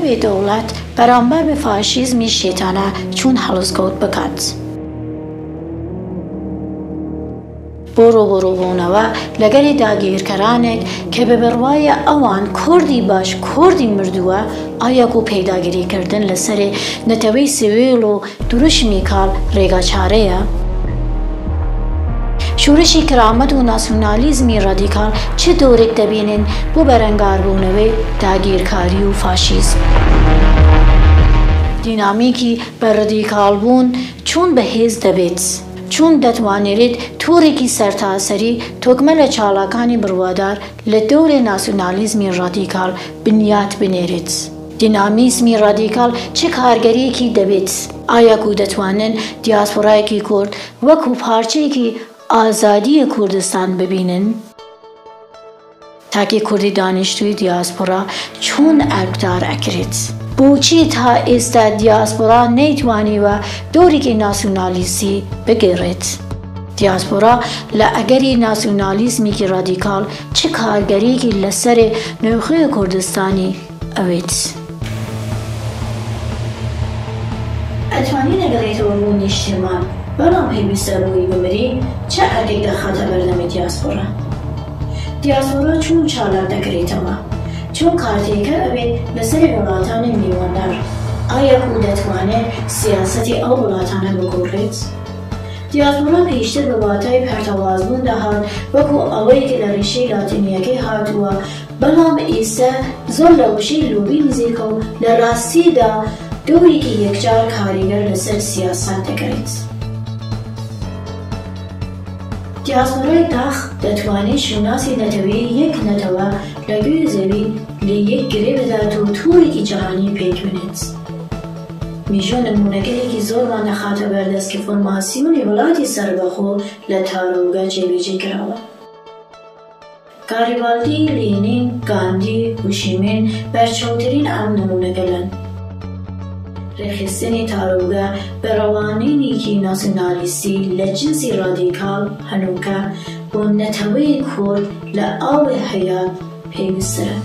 به دولت برانبر به فاشیزمی شیطانه چون هەڵسکەوت بکات. برو بوونەوە لەگەری داگیرکەرانێک کە بە بڕوایە ئەوان کوردی باش کوردی مردووە ئایەک و پەیداگیریکردن لەسەرێ نەتەوەی سیویل و دروشمی کاڵ ڕێگاچارەیە. شورشی کرامەت و ناسیۆنالیزمی ڕادیکال چه دۆرێک دەبینن بۆ بەرەنگاربوونەوەی داگیرکاری و فاشیزم. دینامیکی بە ڕادیکالبوون چون بەهێز دەبێت، چون دەتوانێت تۆڕێکی سەرتاسەری تۆکمە لە چاڵاکانی بڕوادار لە دەورێ ناسیۆنالیزمی ڕادیکال بنیات بنێرێت. دینامیزمی ڕادیکال چه کارگەریەکی دەبێت؟ ئایا و دەتوانن دیاسپۆرایەکی کورد وەکو پارچەیەکی ئازادی کوردستان ببینن؟ تاکی کوردی دانیشتوی دیاسپۆرا چون ئەرکدار ئەکرێت؟ بۆچی تا ئێستا دیاسپۆرا نەیتوانیوە دۆرێکی ناسیۆنالیستی بگێڕێت؟ دیاسپۆرا لە ئەگەری ناسیۆنالیزمێکی ڕادیکال چه کارگەریەکی لەسەرێ نەوخەی کوردستانی ئەوێت؟ ئەتوانی لەگەڵێتەوە بوو نیشتیمان بەڵام پێویستە بووی بمری چه ئەرکێک دەخاتە بەردەمی دیاسپۆرا؟ دیاسپۆرا چون چالاک دەکرێتەوە؟ چون کارتێکە ئەوێت لەسەر وڵاتانی میوەندار ئایا و دەتوانێت سیاسەتی ئەو وڵاتانە بگۆڕێت؟ دیاسپۆرا پێشتر بە واتای پەرتەوازبوون دەهات وەکو ئەوەی کە لە ڕیشەی لاتینیەکەی هاتووە، بەڵام ئێستا زۆر لە وشەی لۆبی نزیکە و لە ڕاستیدا دۆرێکی یەکجار کاریگەر لەسەر سیاسەت دەکرێت. دیاسپۆرای داخ دەتوانێت شوناسی نەتەوەی یەک نەتەوە لە گوێ زەوی لە یەک گرێ بدات و تۆڕێکی جیهانی پێکوێنێت. میژۆ نمونەگەرێکی زۆرمان دەخاتە بەردەست کە فۆرماسیۆنی وڵاتی سەربەخۆ لە تارۆگا جێبەجێ کراوە. گاریبالدی، لێنین، گاندی، هوشیمین بەرچاوترین ئەم نمونەگەلن. ڕێخستنی تارۆگا بە ڕەوانینێکی ناسیۆنالیستی لە جنسی ڕادیکال هەنووکە بۆ نەتەوەی کورد لە ئاوی حەیات پێویسترە.